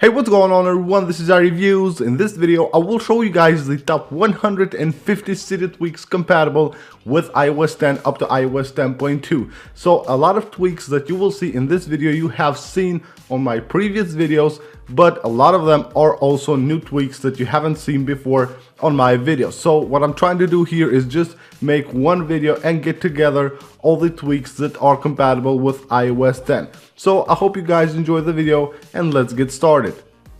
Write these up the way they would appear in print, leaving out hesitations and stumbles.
Hey, what's going on everyone, this is our reviews. In this video I will show you guys the top 150 Cydia tweaks compatible with iOS 10 up to iOS 10.2. So a lot of tweaks that you will see in this video you have seen on my previous videos, but a lot of them are also new tweaks that you haven't seen before on my videos. So what I'm trying to do here is just make one video and get together all the tweaks that are compatible with iOS 10. So I hope you guys enjoy the video and let's get started.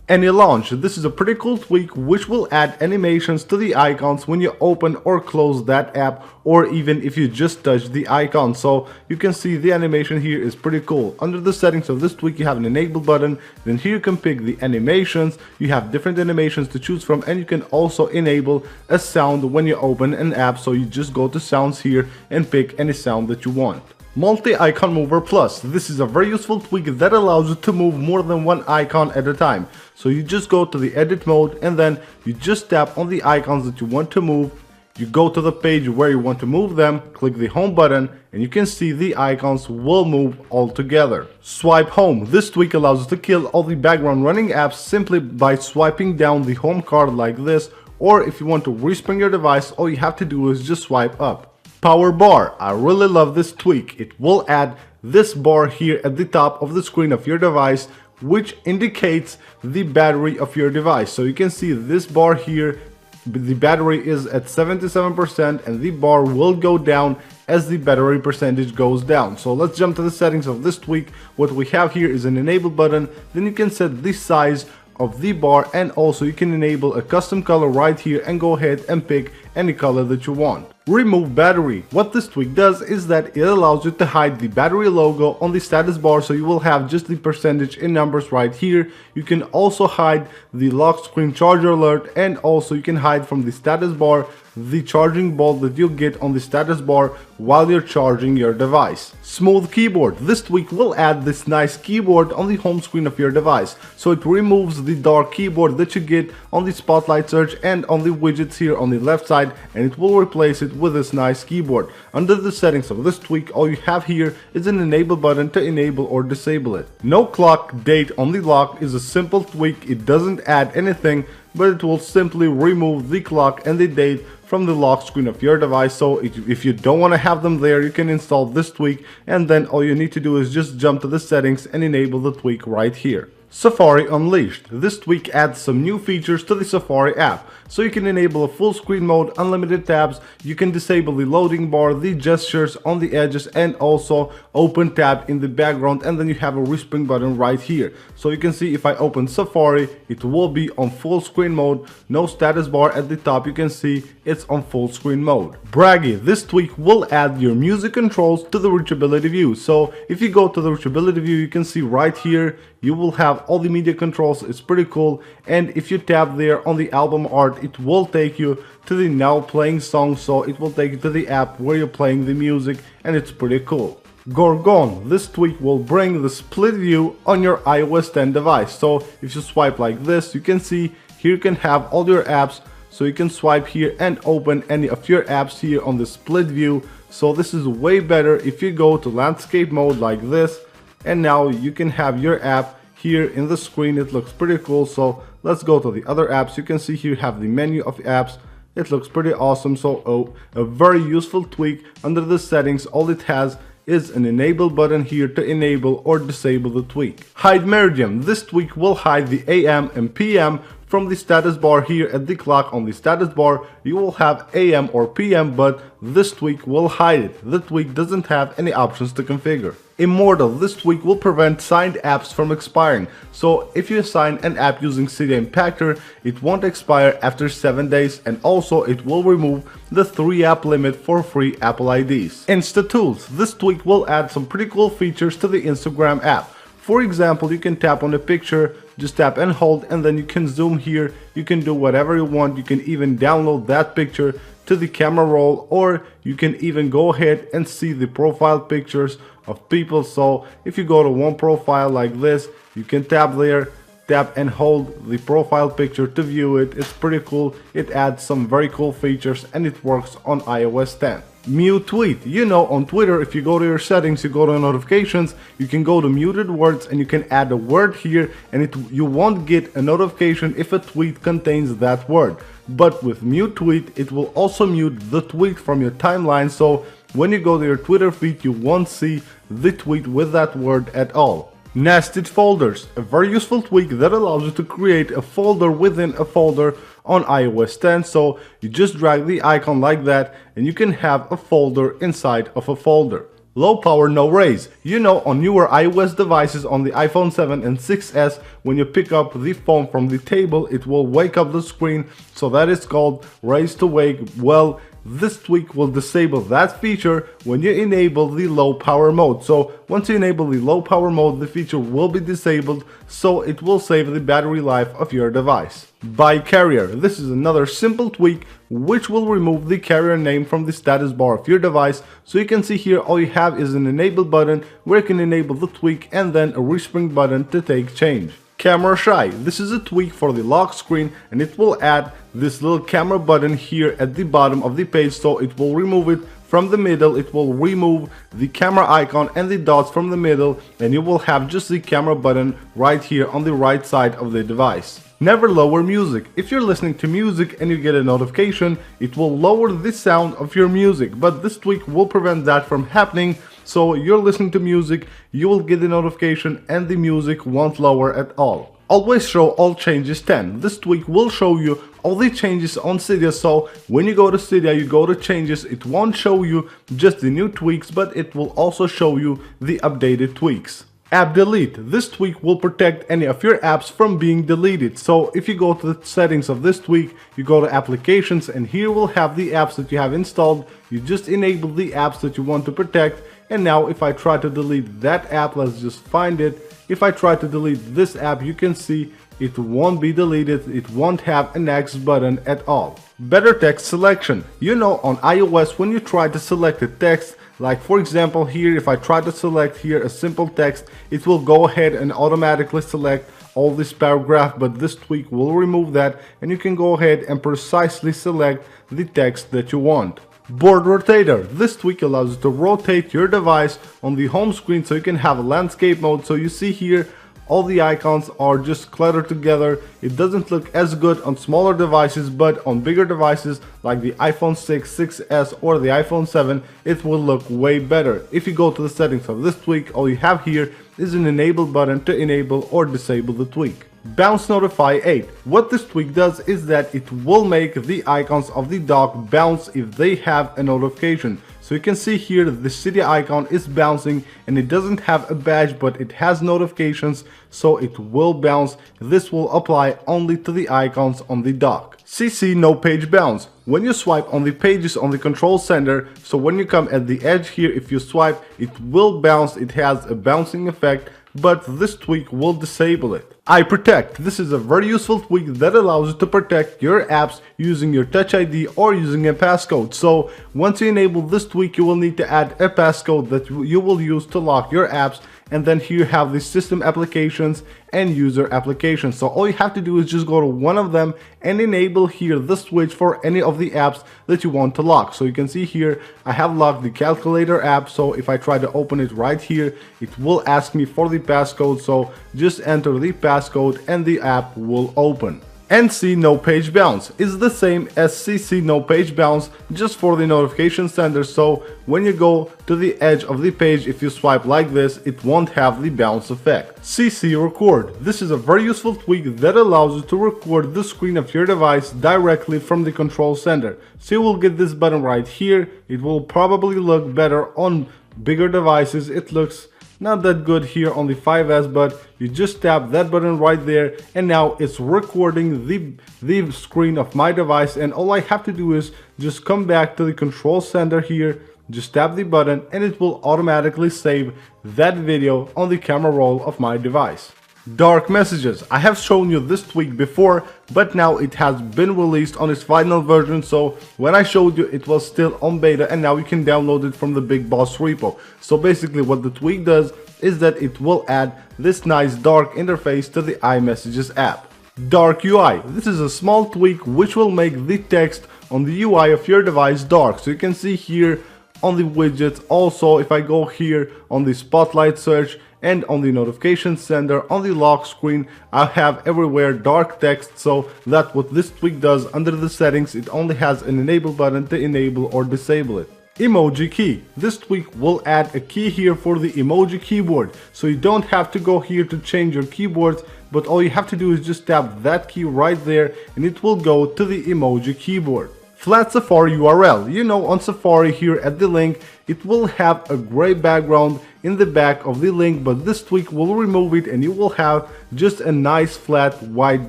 Any launch. This is a pretty cool tweak which will add animations to the icons when you open or close that app, or even if you just touch the icon. So you can see the animation here is pretty cool. Under the settings of this tweak you have an enable button, then here you can pick the animations. You have different animations to choose from, and you can also enable a sound when you open an app. So you just go to sounds here and pick any sound that you want. Multi-Icon Mover Plus. This is a very useful tweak that allows you to move more than one icon at a time. So you just go to the edit mode and then you just tap on the icons that you want to move. You go to the page where you want to move them, click the home button, and you can see the icons will move all together. Swipe Home. This tweak allows you to kill all the background running apps simply by swiping down the home card like this, or if you want to respring your device, all you have to do is just swipe up. PowerBar. I really love this tweak. It will add this bar here at the top of the screen of your device, which indicates the battery of your device. So you can see this bar here, the battery is at 77% and the bar will go down as the battery percentage goes down. So let's jump to the settings of this tweak. What we have here is an enable button. Then you can set the size of the bar, and also you can enable a custom color right here and go ahead and pick any color that you want. Remove battery. What this tweak does is that it allows you to hide the battery logo on the status bar, so you will have just the percentage in numbers right here. You can also hide the lock screen charger alert, and also you can hide from the status bar the charging ball that you get on the status bar while you're charging your device. SmoothKeyboard. This tweak will add this nice keyboard on the home screen of your device. So it removes the dark keyboard that you get on the spotlight search and on the widgets here on the left side, and it will replace it with this nice keyboard. Under the settings of this tweak, all you have here is an enable button to enable or disable it. NoClockDateOnLock is a simple tweak. It doesn't add anything, but it will simply remove the clock and the date from the lock screen of your device. So if you don't want to have them there, you can install this tweak, and then all you need to do is just jump to the settings and enable the tweak right here. SafariUnleashed. This tweak adds some new features to the Safari app. So you can enable a full screen mode, unlimited tabs, you can disable the loading bar, the gestures on the edges, and also open tab in the background, and then you have a respring button right here. So you can see if I open Safari, it will be on full screen mode, no status bar at the top, you can see it's on full screen mode. Bragi. This tweak will add your music controls to the reachability view. So if you go to the reachability view, you can see right here you will have all the media controls. It's pretty cool, and if you tap there on the album art, it will take you to the now playing song, so it will take you to the app where you're playing the music, and it's pretty cool. Gotgone. This tweak will bring the split view on your iOS 10 device. So if you swipe like this, you can see here you can have all your apps, so you can swipe here and open any of your apps here on the split view. So this is way better if you go to landscape mode like this, and now you can have your app here in the screen. It looks pretty cool. So let's go to the other apps. You can see here you have the menu of apps. It looks pretty awesome. So a very useful tweak. Under the settings, all it has is an enable button here to enable or disable the tweak. Hide Meridian. This tweak will hide the AM and PM from the status bar here at the clock. On the status bar you will have AM or PM, but this tweak will hide it. The tweak doesn't have any options to configure. Immortal. This tweak will prevent signed apps from expiring. So if you assign an app using Cydia Impactor, it won't expire after 7 days, and also it will remove the 3 app limit for free Apple IDs. Insta Tools. This tweak will add some pretty cool features to the Instagram app. For example, you can tap on a picture, just tap and hold, and then you can zoom here. You can do whatever you want. You can even download that picture to the camera roll, or you can even go ahead and see the profile pictures of people. So if you go to one profile like this, you can tap there, tap and hold the profile picture to view it. It's pretty cool. It adds some very cool features, and it works on iOS 10. Mute tweet. You know, on Twitter, if you go to your settings, you go to notifications, you can go to muted words and you can add a word here, and you won't get a notification if a tweet contains that word. But with mute tweet, it will also mute the tweet from your timeline, so when you go to your Twitter feed, you won't see the tweet with that word at all. Nested folders, a very useful tweak that allows you to create a folder within a folder on iOS 10. So you just drag the icon like that and you can have a folder inside of a folder. LowPowerNoRaise. You know, on newer iOS devices on the iPhone 7 and 6s, when you pick up the phone from the table, it will wake up the screen, so that is called raise to wake. Well, this tweak will disable that feature when you enable the low power mode. So once you enable the low power mode, the feature will be disabled, so it will save the battery life of your device. ByeCarrier. This is another simple tweak which will remove the carrier name from the status bar of your device. So you can see here all you have is an enable button where you can enable the tweak and then a respring button to take change. Camera shy. This is a tweak for the lock screen and it will add this little camera button here at the bottom of the page, so it will remove it from the middle. It will remove the camera icon and the dots from the middle, and you will have just the camera button right here on the right side of the device. NeverLowerMusic. If you're listening to music and you get a notification, it will lower the sound of your music, but this tweak will prevent that from happening. So you're listening to music, you will get the notification and the music won't lower at all. Always show all changes 10. This tweak will show you all the changes on Cydia, so when you go to Cydia, you go to changes, it won't show you just the new tweaks, but it will also show you the updated tweaks. App delete. This tweak will protect any of your apps from being deleted. So if you go to the settings of this tweak, you go to applications, and here we'll have the apps that you have installed. You just enable the apps that you want to protect, and now if I try to delete that app, let's just find it. If I try to delete this app, you can see it won't be deleted, it won't have an X button at all. Better text selection. You know, on iOS, when you try to select a text, like for example here, if I try to select here a simple text, it will go ahead and automatically select all this paragraph, but this tweak will remove that and you can go ahead and precisely select the text that you want. BoardRotator. This tweak allows you to rotate your device on the home screen so you can have a landscape mode. So you see here all the icons are just cluttered together. It doesn't look as good on smaller devices, but on bigger devices like the iPhone 6, 6s or the iPhone 7, it will look way better. If you go to the settings of this tweak, all you have here is an enable button to enable or disable the tweak. Bounce Notify 8. What this tweak does is that it will make the icons of the dock bounce if they have a notification. So you can see here the Cydia icon is bouncing and it doesn't have a badge, but it has notifications, so it will bounce. This will apply only to the icons on the dock. CC No Page Bounce. When you swipe on the pages on the control center, so when you come at the edge here, if you swipe, it will bounce. It has a bouncing effect, but this tweak will disable it. iProtect. This is a very useful tweak that allows you to protect your apps using your Touch ID or using a passcode. So once you enable this tweak, you will need to add a passcode that you will use to lock your apps, and then here you have the system applications and user applications. So all you have to do is just go to one of them and enable here the switch for any of the apps that you want to lock. So you can see here I have locked the calculator app, so if I try to open it right here, it will ask me for the passcode, so just enter the passcode and the app will open. NC No Page Bounce is the same as CC No Page Bounce, just for the notification sender. So when you go to the edge of the page, if you swipe like this, it won't have the bounce effect. CC Record. This is a very useful tweak that allows you to record the screen of your device directly from the control center. So you will get this button right here. It will probably look better on bigger devices. It looks not that good here on the 5S, but you just tap that button right there and now it's recording the screen of my device, and all I have to do is just come back to the control center here, just tap the button and it will automatically save that video on the camera roll of my device. Dark messages. I have shown you this tweak before, but now it has been released on its final version. So when I showed you, it was still on beta, and now you can download it from the Big Boss repo. So basically what the tweak does is that it will add this nice dark interface to the iMessages app. DarkUI. This is a small tweak which will make the text on the UI of your device dark. So you can see here on the widgets. Also, if I go here on the spotlight search and on the notification center on the lock screen, I have everywhere dark text, so that's what this tweak does. Under the settings, it only has an enable button to enable or disable it. Emoji key. This tweak will add a key here for the emoji keyboard, so you don't have to go here to change your keyboards, but all you have to do is just tap that key right there and it will go to the emoji keyboard. Flat Safari URL. You know, on Safari here at the link, it will have a gray background in the back of the link, but this tweak will remove it and you will have just a nice flat white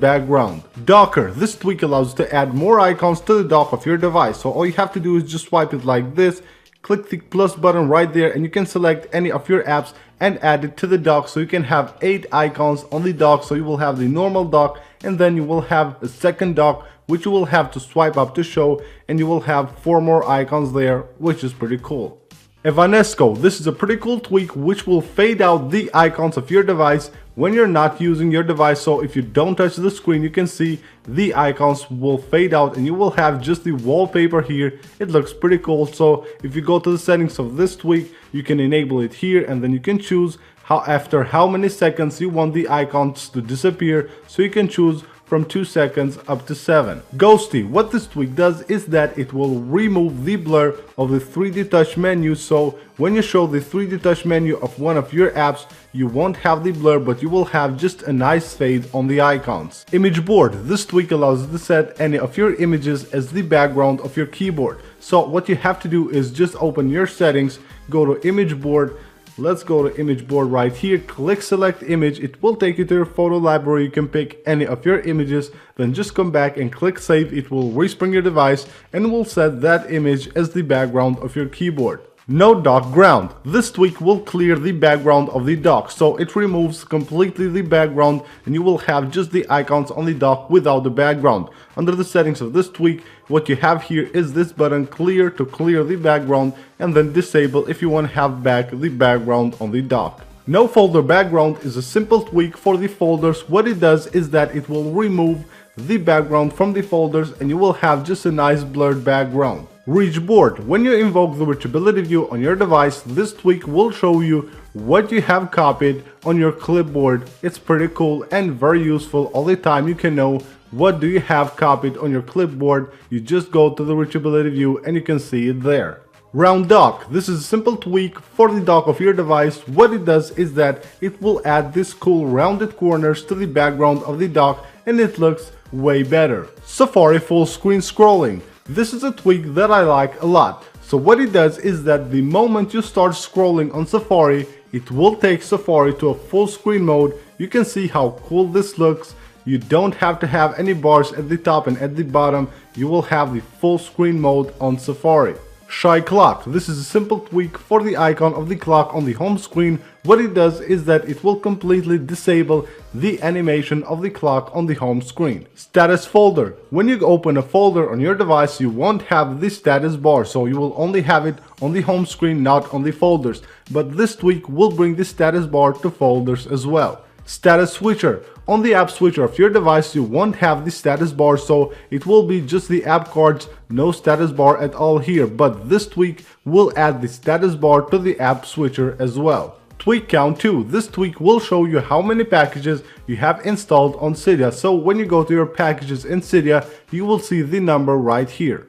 background. Docker. This tweak allows you to add more icons to the dock of your device, so all you have to do is just swipe it like this, click the plus button right there, and you can select any of your apps and add it to the dock, so you can have 8 icons on the dock. So you will have the normal dock and then you will have a second dock which you will have to swipe up to show, and you will have 4 more icons there, which is pretty cool. Evanesco. This is a pretty cool tweak which will fade out the icons of your device when you're not using your device. So if you don't touch the screen, you can see the icons will fade out and you will have just the wallpaper here. It looks pretty cool. So if you go to the settings of this tweak, you can enable it here, and then you can choose after how many seconds you want the icons to disappear. So you can choose from 2 seconds up to 7. Ghosty. What this tweak does is that it will remove the blur of the 3D touch menu, so when you show the 3D touch menu of one of your apps, you won't have the blur, but you will have just a nice fade on the icons. Image board. This tweak allows you to set any of your images as the background of your keyboard. So what you have to do is just open your settings, go to image board. Let's go to image board right here, click select image. It will take you to your photo library. You can pick any of your images, then just come back and click save. It will respring your device and will set that image as the background of your keyboard. NoDockGround. This tweak will clear the background of the dock, so it removes completely the background and you will have just the icons on the dock without the background. Under the settings of this tweak, what you have here is this button clear to clear the background, and then disable if you want to have back the background on the dock. No folder background is a simple tweak for the folders. What it does is that it will remove the background from the folders and you will have just a nice blurred background. Reach board. When you invoke the reachability view on your device, this tweak will show you what you have copied on your clipboard. It's pretty cool and very useful. All the time you can know what do you have copied on your clipboard. You just go to the reachability view and you can see it there. Round dock. This is a simple tweak for the dock of your device. What it does is that it will add this cool rounded corners to the background of the dock and it looks way better. Safari full screen scrolling. This is a tweak that I like a lot. So what it does is that the moment you start scrolling on Safari, it will take Safari to a full screen mode. You can see how cool this looks. You don't have to have any bars at the top and at the bottom. You will have the full screen mode on Safari. ShyClock. This is a simple tweak for the icon of the clock on the home screen. What it does is that it will completely disable the animation of the clock on the home screen. Status folder. When you open a folder on your device, you won't have the status bar, so you will only have it on the home screen, not on the folders. But this tweak will bring the status bar to folders as well. Status switcher. On the app switcher of your device, you won't have the status bar, so it will be just the app cards, no status bar at all here. But this tweak will add the status bar to the app switcher as well. Tweak count 2. This tweak will show you how many packages you have installed on Cydia. So when you go to your packages in Cydia, you will see the number right here.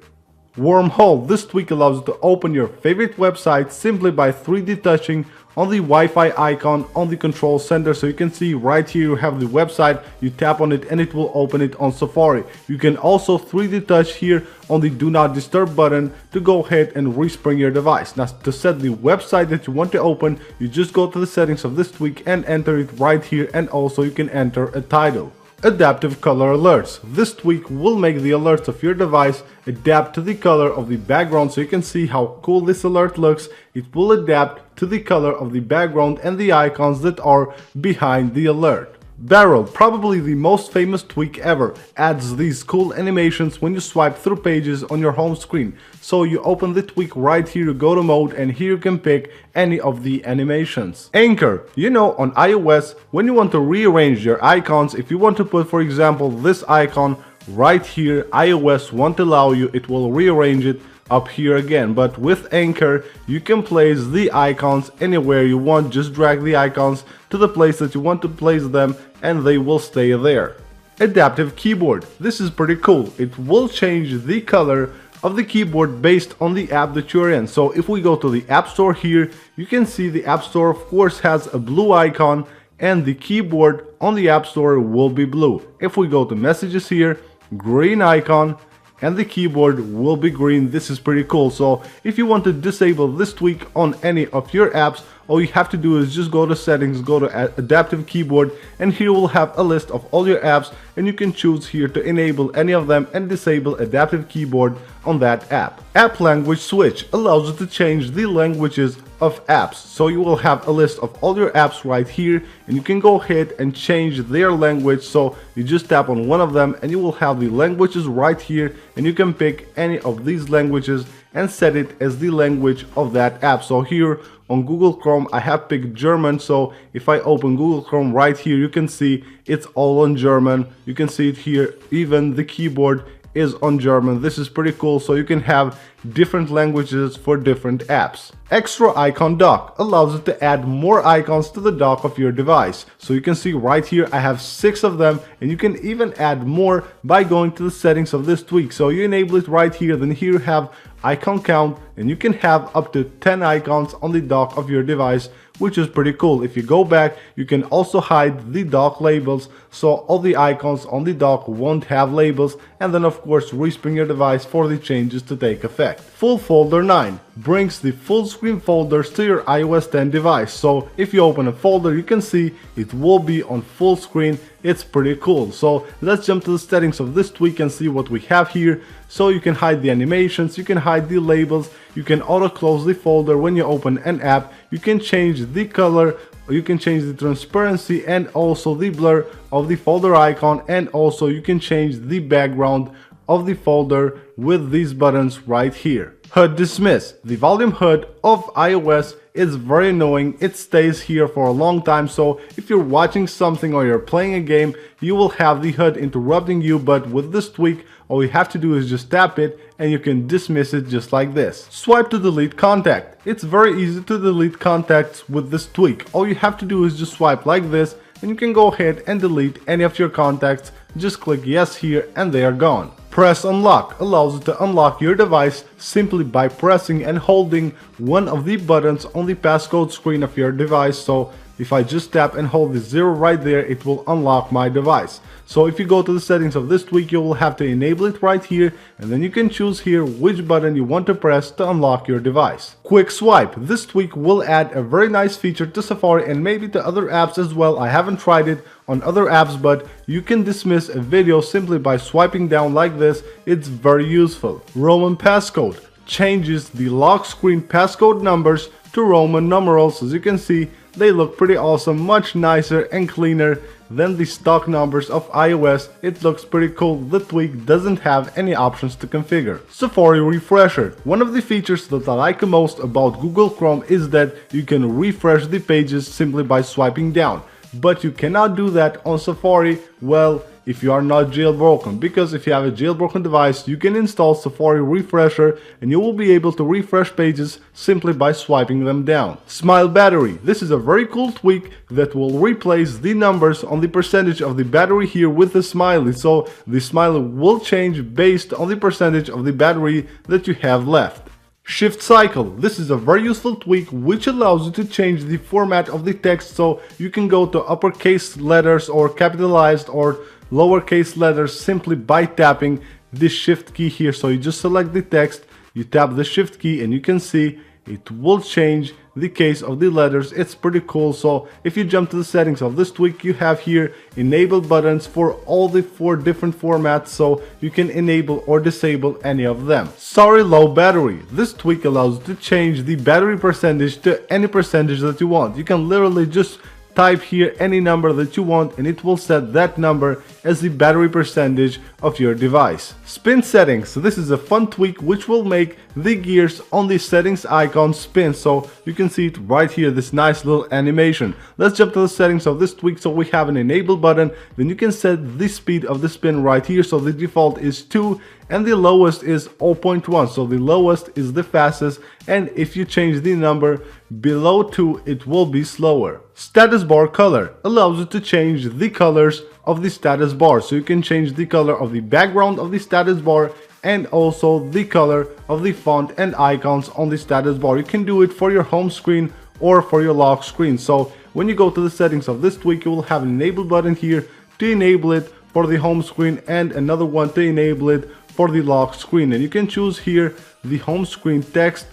Wormhole. This tweak allows you to open your favorite website simply by 3D touching on the Wi-Fi icon on the control center. So you can see right here you have the website, you tap on it and it will open it on Safari. You can also 3D touch here on the do not disturb button to go ahead and respring your device. Now to set the website that you want to open, you just go to the settings of this tweak and enter it right here, and also you can enter a title. Adaptive color alerts. This tweak will make the alerts of your device adapt to the color of the background, so you can see how cool this alert looks. It will adapt to the color of the background and the icons that are behind the alert. Barrel, probably the most famous tweak ever, adds these cool animations when you swipe through pages on your home screen. So you open the tweak right here, you go to mode, and here you can pick any of the animations. Anchor, you know, on iOS, when you want to rearrange your icons, if you want to put, for example, this icon right here, iOS won't allow you, it will rearrange it up here again. But with Anchor, you can place the icons anywhere you want. Just drag the icons to the place that you want to place them and they will stay there. Adaptive keyboard. This is pretty cool. It will change the color of the keyboard based on the app that you're in. So if we go to the App Store here, you can see the App Store of course has a blue icon and the keyboard on the App Store will be blue. If we go to Messages here, green icon, and the keyboard will be green. This is pretty cool. So if you want to disable this tweak on any of your apps, all you have to do is just go to Settings, go to Adaptive Keyboard, and here we'll have a list of all your apps, and you can choose here to enable any of them and disable Adaptive Keyboard on that app. App Language Switch allows you to change the languages of apps. So you will have a list of all your apps right here, and you can go ahead and change their language. So you just tap on one of them and you will have the languages right here, and you can pick any of these languages and set it as the language of that app. So here on Google Chrome I have picked German, so if I open Google Chrome right here, you can see it's all on German. You can see it here, even the keyboard is on German. This is pretty cool. So you can have different languages for different apps. Extra Icon Dock allows you to add more icons to the dock of your device. So you can see right here I have 6 of them, and you can even add more by going to the settings of this tweak. So you enable it right here, then here you have icon count, and you can have up to 10 icons on the dock of your device, which is pretty cool. If you go back, you can also hide the dock labels, so all the icons on the dock won't have labels, and then of course respring your device for the changes to take effect. Full Folder 9 brings the full screen folders to your iOS 10 device. So if you open a folder, you can see it will be on full screen. It's pretty cool. So let's jump to the settings of this tweak and see what we have here. So you can hide the animations, you can hide the labels, you can auto close the folder when you open an app, you can change the color, you can change the transparency and also the blur of the folder icon, and also you can change the background of the folder with these buttons right here. HUD Dismiss. The volume HUD of iOS is very annoying. It stays here for a long time, so if you're watching something or you're playing a game, you will have the HUD interrupting you, but with this tweak, all you have to do is just tap it and you can dismiss it just like this. Swipe to delete contact. It's very easy to delete contacts with this tweak. All you have to do is just swipe like this and you can go ahead and delete any of your contacts. Just click yes here and they are gone. Press Unlock allows you to unlock your device simply by pressing and holding one of the buttons on the passcode screen of your device. So if I just tap and hold the 0 right there, it will unlock my device. So if you go to the settings of this tweak, you will have to enable it right here, and then you can choose here which button you want to press to unlock your device. Quick Swipe. This tweak will add a very nice feature to Safari and maybe to other apps as well. I haven't tried it on other apps, but you can dismiss a video simply by swiping down like this. It's very useful. Roman passcode changes the lock screen passcode numbers to Roman numerals. As you can see, they look pretty awesome, much nicer and cleaner than the stock numbers of iOS. It looks pretty cool. The tweak doesn't have any options to configure. Safari Refresher. One of the features that I like the most about Google Chrome is that you can refresh the pages simply by swiping down. But you cannot do that on Safari, well, if you are not jailbroken, because if you have a jailbroken device, you can install Safari Refresher and you will be able to refresh pages simply by swiping them down. Smile Battery. This is a very cool tweak that will replace the numbers on the percentage of the battery here with the smiley. So the smiley will change based on the percentage of the battery that you have left. Shift Cycle. This is a very useful tweak which allows you to change the format of the text, so you can go to uppercase letters or capitalized or lowercase letters simply by tapping the shift key here. So you just select the text, you tap the shift key, and you can see it will change the case of the letters. It's pretty cool. So if you jump to the settings of this tweak, you have here enable buttons for all the 4 different formats, so you can enable or disable any of them. Sorry Low Battery. This tweak allows you to change the battery percentage to any percentage that you want. You can literally just type here any number that you want and it will set that number as the battery percentage of your device. Spin settings. So this is a fun tweak which will make the gears on the settings icon spin. So you can see it right here, this nice little animation. Let's jump to the settings of this tweak. So we have an enable button. Then you can set the speed of the spin right here. So the default is 2 and the lowest is 0.1. So the lowest is the fastest, and if you change the number below 2 it will be slower. Status bar color allows you to change the colors of the status bar. So you can change the color of the background of the status bar and also the color of the font and icons on the status bar. You can do it for your home screen or for your lock screen. So when you go to the settings of this tweak, you will have an enable button here to enable it for the home screen and another one to enable it for the lock screen. And you can choose here the home screen text,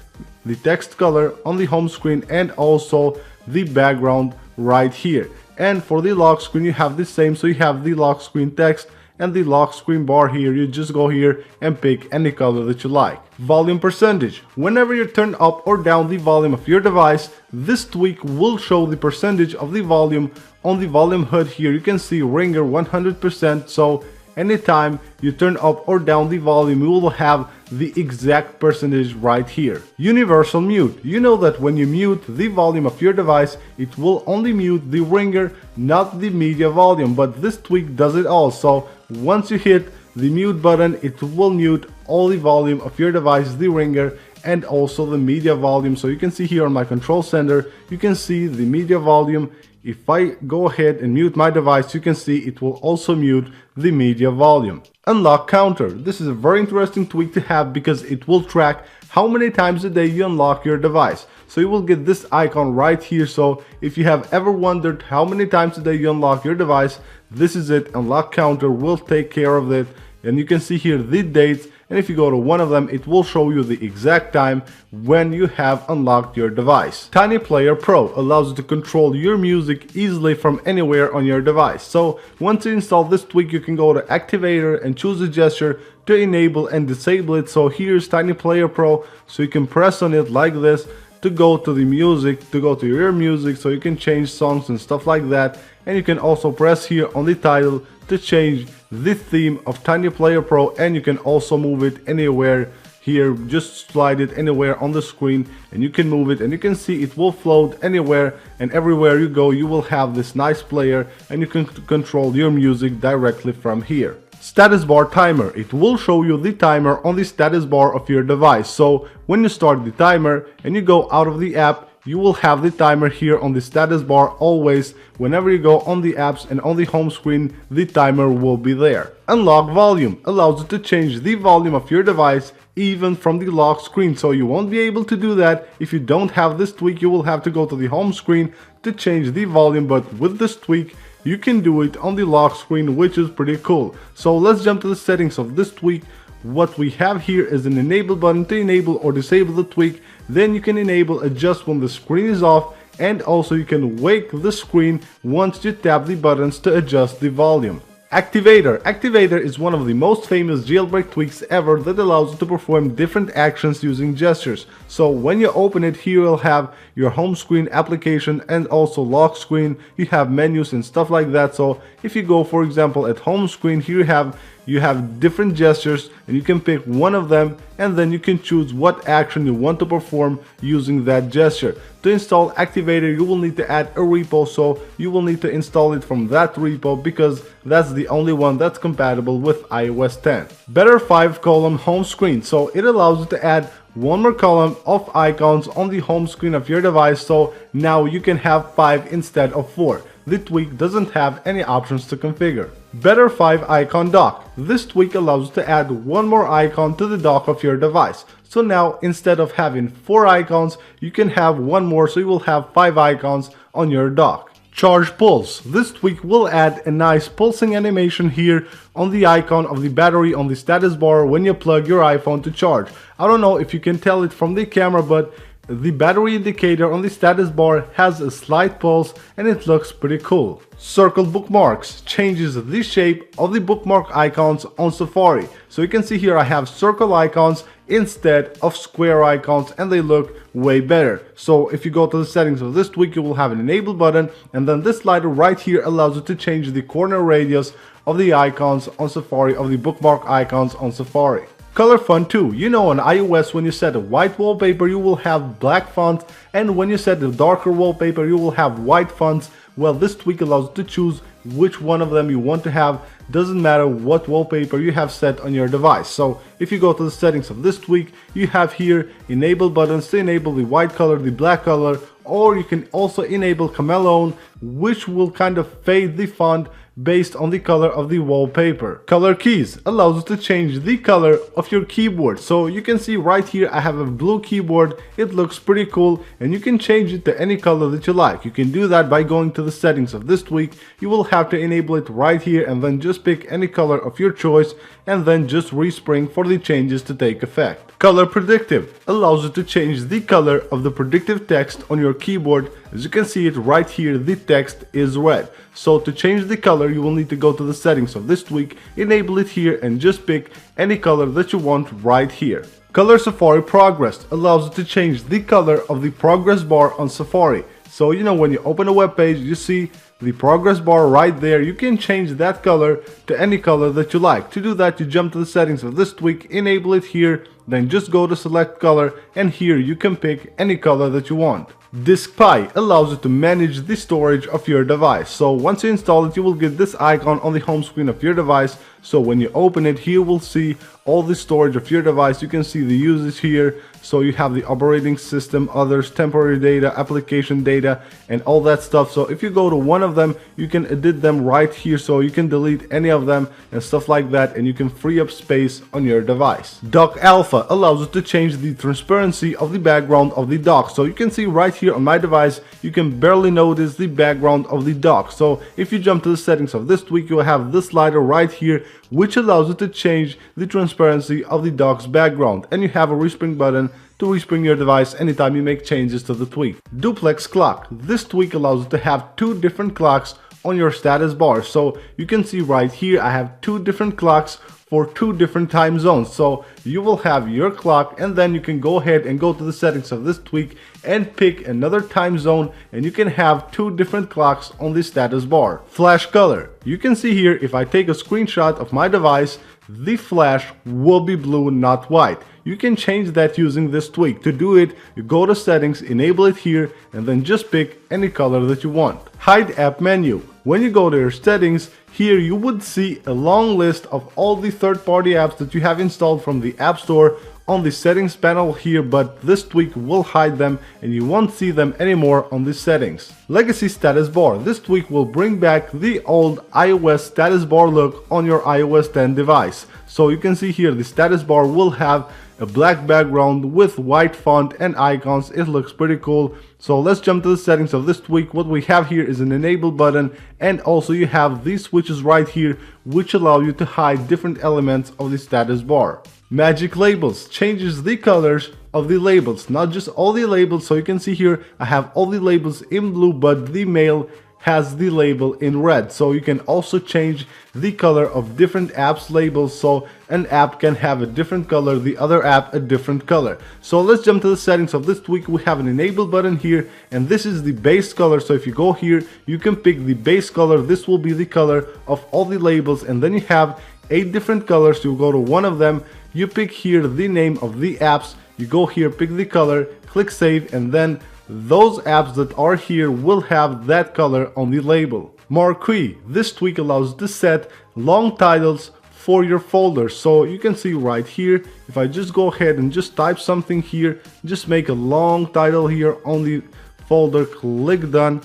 the text color on the home screen, and also the background right here. And for the lock screen you have the same. So you have the lock screen text and the lock screen bar here. You just go here and pick any color that you like. Volume percentage. Whenever you turn up or down the volume of your device, this tweak will show the percentage of the volume on the volume HUD here. You can see ringer 100%. So anytime you turn up or down the volume, you will have the exact percentage right here. Universal mute. You know that when you mute the volume of your device, it will only mute the ringer, not the media volume, but this tweak does it all. So once you hit the mute button, it will mute all the volume of your device, the ringer, and also the media volume. So you can see here on my control center, you can see the media volume. If I go ahead and mute my device, you can see it will also mute the media volume. Unlock counter. This is a very interesting tweak to have because it will track how many times a day you unlock your device. So you will get this icon right here. So if you have ever wondered how many times a day you unlock your device, this is it. Unlock counter will take care of it. And you can see here the dates, and if you go to one of them, it will show you the exact time when you have unlocked your device. Tiny Player Pro allows you to control your music easily from anywhere on your device. So once you install this tweak, you can go to Activator and choose a gesture to enable and disable it. So here's Tiny Player Pro, so you can press on it like this to go to the music, to go to your music, so you can change songs and stuff like that. And you can also press here on the title to change the theme of Tiny Player Pro, and you can also move it anywhere here. Just slide it anywhere on the screen and you can move it, and you can see it will float anywhere, and everywhere you go you will have this nice player and you can control your music directly from here. Status bar timer. It will show you the timer on the status bar of your device. So when you start the timer and you go out of the app, you will have the timer here on the status bar always. Whenever you go on the apps and on the home screen, the timer will be there. Unlock volume allows you to change the volume of your device even from the lock screen. So you won't be able to do that if you don't have this tweak. You will have to go to the home screen to change the volume, but with this tweak you can do it on the lock screen, which is pretty cool. So let's jump to the settings of this tweak. What we have here is an enable button to enable or disable the tweak. Then you can enable adjust when the screen is off, and also you can wake the screen once you tap the buttons to adjust the volume. Activator. Activator is one of the most famous jailbreak tweaks ever that allows you to perform different actions using gestures. So when you open it, here you'll have your home screen, application, and also lock screen. You have menus and stuff like that. So if you go, for example, at home screen, here you have different gestures, and you can pick one of them, and then you can choose what action you want to perform using that gesture. To install Activator, you will need to add a repo, so you will need to install it from that repo because that's the only one that's compatible with iOS 10. Better 5-column home screen. So it allows you to add one more column of icons on the home screen of your device, so now you can have 5 instead of 4. The tweak doesn't have any options to configure. Better 5-icon dock. This tweak allows you to add one more icon to the dock of your device. So now instead of having 4 icons, you can have one more, so you will have 5 icons on your dock. Charge pulse. This tweak will add a nice pulsing animation here on the icon of the battery on the status bar when you plug your iPhone to charge. I don't know if you can tell it from the camera, but The battery indicator on the status bar has a slight pulse and it looks pretty cool. Circle bookmarks changes the shape of the bookmark icons on Safari. So you can see here I have circle icons instead of square icons and they look way better. So if you go to the settings of this tweak, you will have an enable button, and then this slider right here allows you to change the corner radius of the icons on Safari, of the bookmark icons on Safari. Color font too. You know, on iOS when you set a white wallpaper you will have black font, and when you set a darker wallpaper you will have white fonts. Well, this tweak allows you to choose which one of them you want to have. Doesn't matter what wallpaper you have set on your device. So if you go to the settings of this tweak, you have here enable buttons to enable the white color, the black color, or you can also enable chameleon, which will kind of fade the font based on the color of the wallpaper. Color keys allows you to change the color of your keyboard. So you can see right here I have a blue keyboard. It looks pretty cool and you can change it to any color that you like. You can do that by going to the settings of this tweak. You will have to enable it right here and then just pick any color of your choice and then just respring for the changes to take effect. Color predictive allows you to change the color of the predictive text on your keyboard. As you can see it right here, the text is red. So to change the color you will need to go to the settings of this tweak, enable it here and just pick any color that you want right here. Color Safari Progress allows you to change the color of the progress bar on Safari. So you know, when you open a web page you see the progress bar right there. You can change that color to any color that you like. To do that, you jump to the settings of this tweak, enable it here, then just go to select color, and here you can pick any color that you want. DiskPy allows you to manage the storage of your device. So once you install it, you will get this icon on the home screen of your device. So when you open it, here you will see all the storage of your device. You can see the usage here. So you have the operating system, others, temporary data, application data, and all that stuff. So if you go to one of them, you can edit them right here. So you can delete any of them and stuff like that, and you can free up space on your device. Dock Alpha allows you to change the transparency of the background of the dock. So you can see right here on my device, you can barely notice the background of the dock. So if you jump to the settings of this tweak, you will have this slider right here, which allows you to change the transparency of the dock's background, and you have a respring button to respring your device anytime you make changes to the tweak. Duplex clock. This tweak allows you to have two different clocks on your status bar. So you can see right here I have two different clocks for two different time zones. So you will have your clock, and then you can go ahead and go to the settings of this tweak and pick another time zone, and you can have two different clocks on the status bar. Flash color. You can see here if I take a screenshot of my device, the flash will be blue, not white. You can change that using this tweak. To do it, you go to settings, enable it here, and then just pick any color that you want. Hide app menu. When you go to your settings, here you would see a long list of all the third-party apps that you have installed from the App Store on the settings panel here, but this tweak will hide them and you won't see them anymore on the settings. Legacy status bar. This tweak will bring back the old iOS status bar look on your iOS 10 device. So you can see here the status bar will have a black background with white font and icons. It looks pretty cool. So let's jump to the settings of this tweak. What we have here is an enable button, and also you have these switches right here which allow you to hide different elements of the status bar. Magic labels changes the colors of the labels, not just all the labels. So you can see here I have all the labels in blue, but the mail has the label in red. So you can also change the color of different apps labels, so an app can have a different color, the other app a different color. So let's jump to the settings of this tweak. We have an enable button here, and this is the base color. So if you go here, you can pick the base color. This will be the color of all the labels, and then you have 8 different colors. You go to one of them, you pick here the name of the apps, you go here, pick the color, click save, and then those apps that are here will have that color on the label. Marquee. This tweak allows you to set long titles for your folders. So you can see right here, if I just go ahead and just type something here, just make a long title here on the folder, click done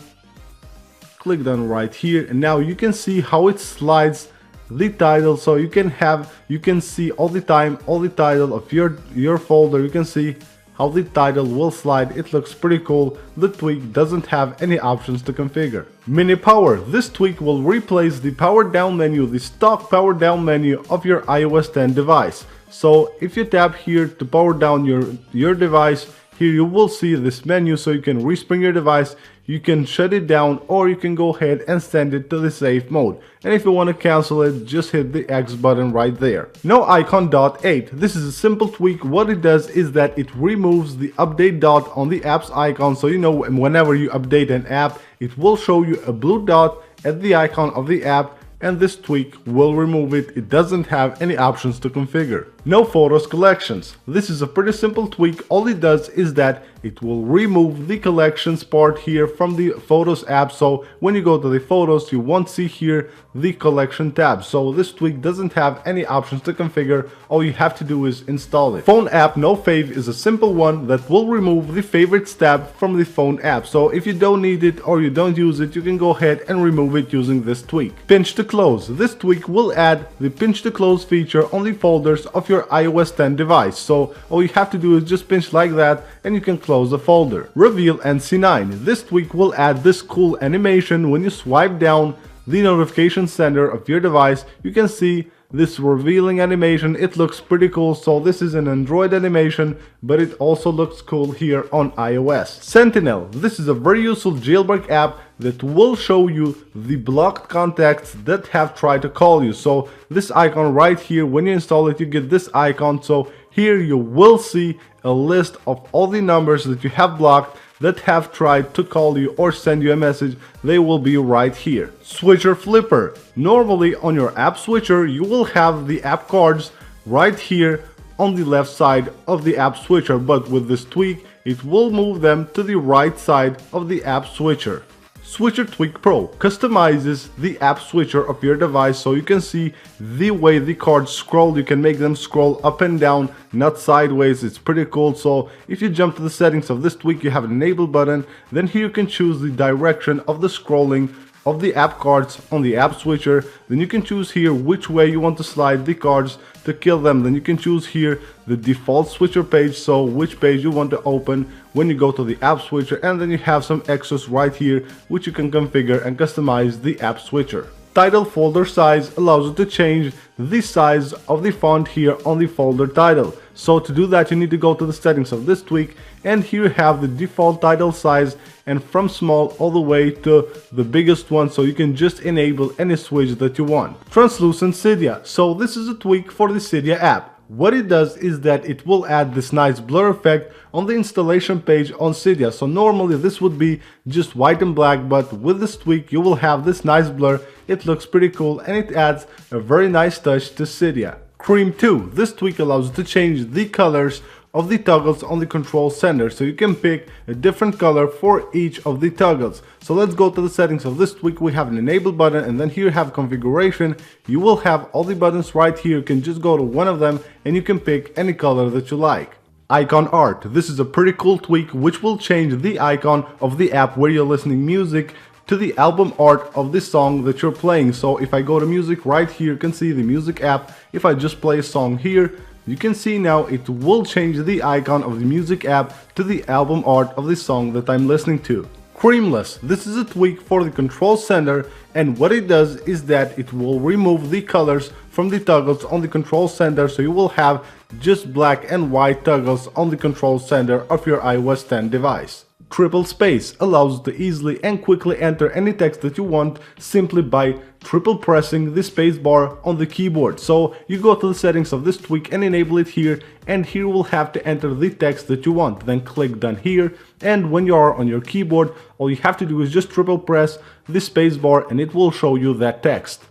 right here, and now you can see how it slides the title. So you can see all the title of your folder. You can see how the title will slide. It looks pretty cool. The tweak doesn't have any options to configure. Mini power. This tweak will replace the power down menu, the stock power down menu of your iOS 10 device. So if you tap here to power down your device, here you will see this menu, so you can respring your device, you can shut it down, or you can go ahead and send it to the safe mode. And if you want to cancel it, just hit the X button right there. No icon dot 8. This is a simple tweak. What it does is that it removes the update dot on the app's icon, so you know whenever you update an app, it will show you a blue dot at the icon of the app, and this tweak will remove it. It doesn't have any options to configure. No photos collections. This is a pretty simple tweak. All it does is that it will remove the collections part here from the Photos app, so when you go to the Photos, you won't see here the collection tab. So this tweak doesn't have any options to configure. All you have to do is install it. Phone app no fave is a simple one that will remove the favorites tab from the phone app. So if you don't need it or you don't use it, you can go ahead and remove it using this tweak. Pinch to close. This tweak will add the pinch to close feature on the folders of your iOS 10 device. So all you have to do is just pinch like that and you can close the folder. Reveal NC9. This tweak will add this cool animation when you swipe down the notification center of your device. You can see this revealing animation. It looks pretty cool. So this is an Android animation, but it also looks cool here on iOS. Sentinel. This is a very useful jailbreak app that will show you the blocked contacts that have tried to call you. So this icon right here, when you install it, you get this icon. So here you will see a list of all the numbers that you have blocked that have tried to call you or send you a message. They will be right here. Switcher flipper. Normally on your app switcher, you will have the app cards right here on the left side of the app switcher, but with this tweak, it will move them to the right side of the app switcher. Switcher Tweak Pro customizes the app switcher of your device, so you can see the way the cards scroll. You can make them scroll up and down, not sideways. It's pretty cool. So if you jump to the settings of this tweak, you have an enable button. Then here you can choose the direction of the scrolling of the app cards on the app switcher. Then you can choose here which way you want to slide the cards to kill them. Then you can choose here the default switcher page, so which page you want to open when you go to the app switcher, and then you have some extras right here which you can configure and customize the app switcher. Title folder size allows you to change the size of the font here on the folder title. So to do that, you need to go to the settings of this tweak, and here you have the default title size, and from small all the way to the biggest one, so you can just enable any switch that you want. Translucent Cydia. So this is a tweak for the Cydia app. What it does is that it will add this nice blur effect on the installation page on Cydia. So normally this would be just white and black, but with this tweak you will have this nice blur. It looks pretty cool and it adds a very nice touch to Cydia. Cream 2. This tweak allows you to change the colors of the toggles on the control center, so you can pick a different color for each of the toggles. So let's go to the settings of this tweak. We have an enable button, and then here you have configuration. You will have all the buttons right here. You can just go to one of them and you can pick any color that you like. Icon art. This is a pretty cool tweak which will change the icon of the app where you're listening music to the album art of the song that you're playing. So if I go to music right here, you can see the music app. If I just play a song here, you can see now it will change the icon of the music app to the album art of the song that I'm listening to. Creamless. This is a tweak for the control center, and what it does is that it will remove the colors from the toggles on the control center, so you will have just black and white toggles on the control center of your iOS 10 device. Triple space allows you to easily and quickly enter any text that you want simply by triple pressing the space bar on the keyboard. So you go to the settings of this tweak and enable it here, and here you will have to enter the text that you want. Then click done here, and when you are on your keyboard, all you have to do is just triple press the space bar and it will show you that text.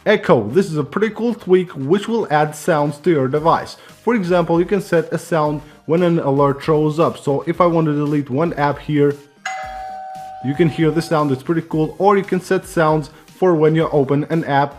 Echo. This is a pretty cool tweak which will add sounds to your device. For example, you can set a sound when an alert shows up. So if I want to delete one app here, you can hear the sound. It's pretty cool. Or you can set sounds for when you open an app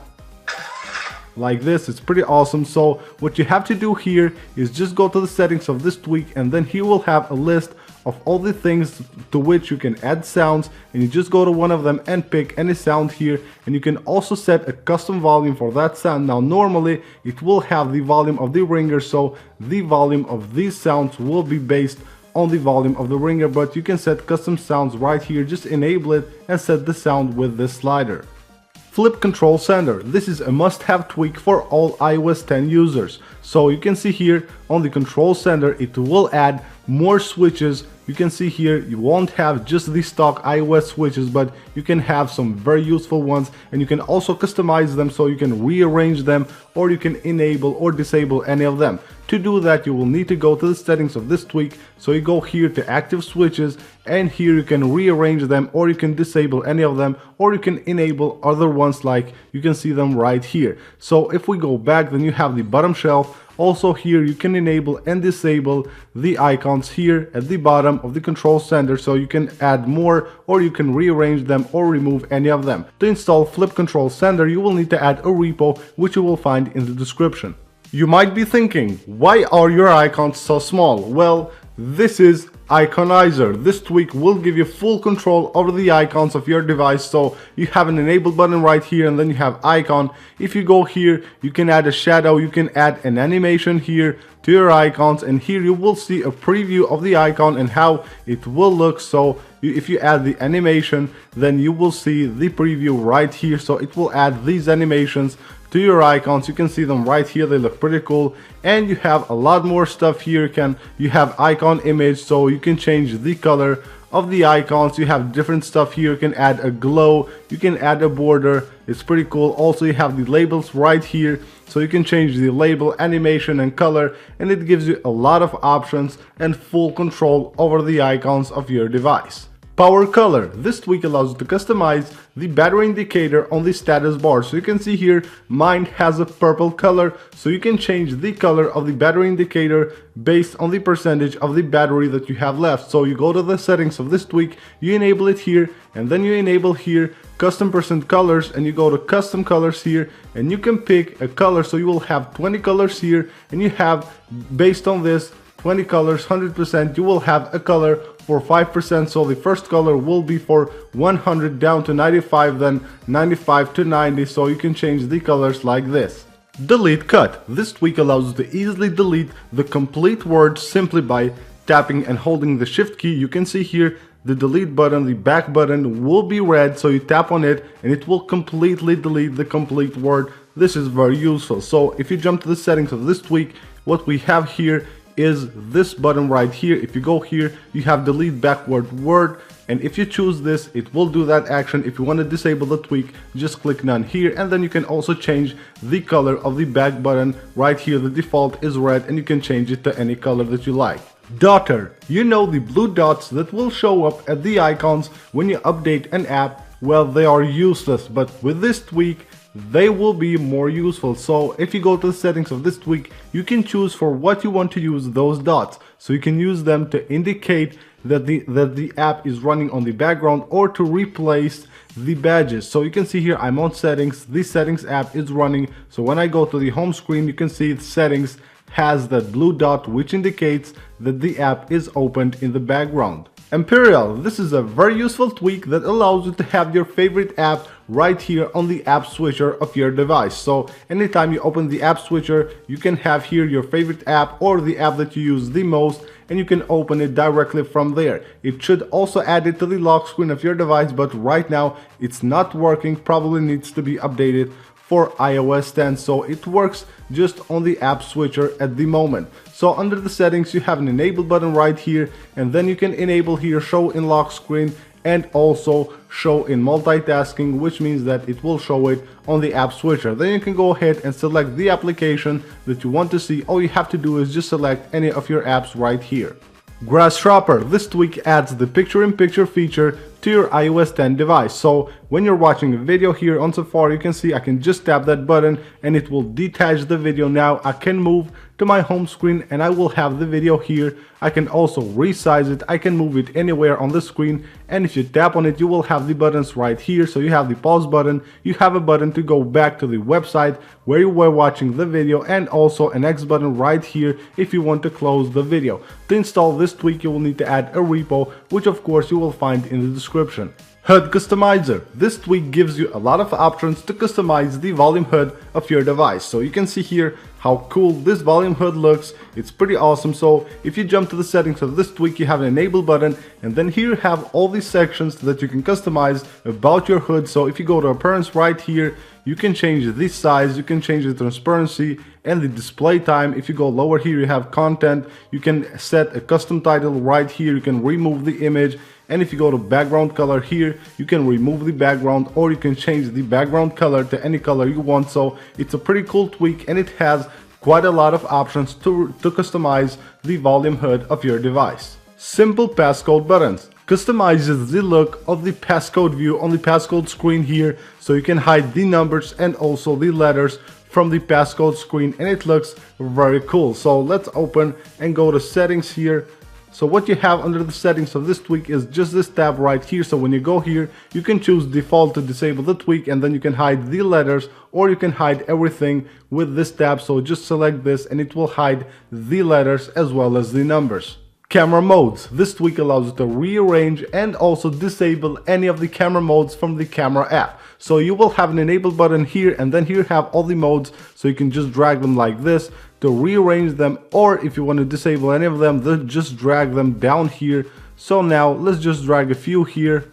like this. It's pretty awesome. So what you have to do here is just go to the settings of this tweak, and then here we'll have a list of all the things to which you can add sounds, and you just go to one of them and pick any sound here, and you can also set a custom volume for that sound. Now normally it will have the volume of the ringer, so the volume of these sounds will be based on the volume of the ringer, but you can set custom sounds right here. Just enable it and set the sound with this slider. Flip Control Center. This is a must-have tweak for all iOS 10 users. So you can see here on the control center, it will add more switches. You can see here you won't have just the stock iOS switches, but you can have some very useful ones, and you can also customize them, so you can rearrange them, or you can enable or disable any of them. To do that, you will need to go to the settings of this tweak. So you go here to active switches, and here you can rearrange them, or you can disable any of them, or you can enable other ones, like you can see them right here. So if we go back, then you have the bottom shelf. Also here you can enable and disable the icons here at the bottom of the control center, so you can add more, or you can rearrange them or remove any of them. To install Flip Control Center, you will need to add a repo, which you will find in the description. You might be thinking, why are your icons so small? Well, this is Iconizer. This tweak will give you full control over the icons of your device. So you have an enable button right here, and then you have icon. If you go here, you can add a shadow, you can add an animation here to your icons, and here you will see a preview of the icon and how it will look. So if you add the animation, then you will see the preview right here. So it will add these animations to your icons. You can see them right here, they look pretty cool, and you have a lot more stuff here. You have icon image, so you can change the color of the icons. You have different stuff here. You can add a glow, you can add a border, it's pretty cool. Also you have the labels right here, so you can change the label, animation and color, and it gives you a lot of options and full control over the icons of your device. PowerColor. This tweak allows you to customize the battery indicator on the status bar. So you can see here, mine has a purple color, so you can change the color of the battery indicator based on the percentage of the battery that you have left. So you go to the settings of this tweak, you enable it here, and then you enable here custom percent colors, and you go to custom colors here, and you can pick a color. So you will have 20 colors here, and you have, based on this 20 colors, 100%, you will have a color for 5%. So the first color will be for 100 down to 95, then 95 to 90. So you can change the colors like this. Delete cut. This tweak allows you to easily delete the complete word simply by tapping and holding the shift key. You can see here the delete button, the back button will be red, so you tap on it and it will completely delete the complete word. This is very useful. So if you jump to the settings of this tweak, what we have here is this button right here. If you go here, you have delete backward word, and if you choose this, it will do that action. If you want to disable the tweak, just click none here, and then you can also change the color of the back button right here. The default is red, and you can change it to any color that you like. Daughter. You know, the blue dots that will show up at the icons when you update an app, well, they are useless, but with this tweak they will be more useful. So if you go to the settings of this tweak, you can choose for what you want to use those dots. So you can use them to indicate that the app is running on the background, or to replace the badges. So you can see here, I'm on settings, the settings app is running. So when I go to the home screen, you can see settings has that blue dot, which indicates that the app is opened in the background. Imperial. This is a very useful tweak that allows you to have your favorite app right here on the app switcher of your device. So anytime you open the app switcher, you can have here your favorite app or the app that you use the most, and you can open it directly from there. It should also add it to the lock screen of your device, but right now it's not working. Probably needs to be updated for iOS 10, so it works just on the app switcher at the moment. So under the settings, you have an enable button right here, and then you can enable here show in lock screen and also show in multitasking, which means that it will show it on the app switcher. Then you can go ahead and select the application that you want to see. All you have to do is just select any of your apps right here. Grasshopper. This tweak adds the picture-in-picture feature to your iOS 10 device. So when you're watching a video here on Safari, you can see I can just tap that button and it will detach the video. Now I can move to my home screen and I will have the video here. I can also resize it. I can move it anywhere on the screen, and if you tap on it, you will have the buttons right here. So you have the pause button, you have a button to go back to the website where you were watching the video, and also an X button right here if you want to close the video. To install this tweak, you will need to add a repo, which of course you will find in the description. HUD Customizer. This tweak gives you a lot of options to customize the volume HUD of your device. So you can see here how cool this volume hood looks. It's pretty awesome. So if you jump to the settings of this tweak, you have an enable button, and then here you have all these sections that you can customize about your hood. So if you go to appearance right here, you can change the size, you can change the transparency and the display time. If you go lower here, you have content. You can set a custom title right here. You can remove the image. And if you go to background color here, you can remove the background, or you can change the background color to any color you want. So it's a pretty cool tweak, and it has quite a lot of options to customize the volume hood of your device. Simple passcode buttons customizes the look of the passcode view on the passcode screen here, so you can hide the numbers and also the letters from the passcode screen, and it looks very cool. So let's open and go to settings here. So what you have under the settings of this tweak is just this tab right here. So when you go here, you can choose default to disable the tweak, and then you can hide the letters, or you can hide everything with this tab. So just select this and it will hide the letters as well as the numbers. Camera modes. This tweak allows you to rearrange and also disable any of the camera modes from the camera app. So you will have an enable button here, and then here you have all the modes, so you can just drag them like this to rearrange them, or if you want to disable any of them, then just drag them down here. So now let's just drag a few here.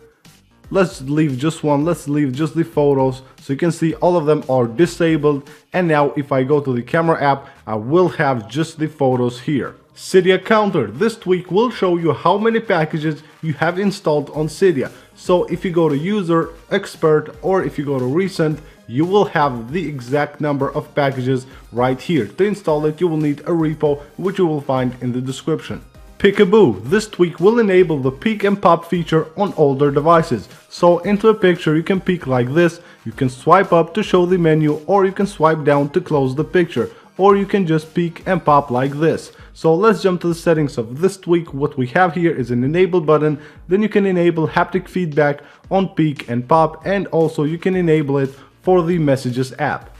Let's leave just one, let's leave just the photos, so you can see all of them are disabled. And now if I go to the camera app, I will have just the photos here. Cydia counter. This tweak will show you how many packages you have installed on Cydia. So if you go to user, expert, or if you go to recent, you will have the exact number of packages right here. To install it, you will need a repo, which you will find in the description. Peekaboo. This tweak will enable the peek and pop feature on older devices. So into a picture, you can peek like this, you can swipe up to show the menu, or you can swipe down to close the picture, or you can just peek and pop like this. So let's jump to the settings of this tweak. What we have here is an enable button. Then you can enable haptic feedback on peek and pop, and also you can enable it for the messages app.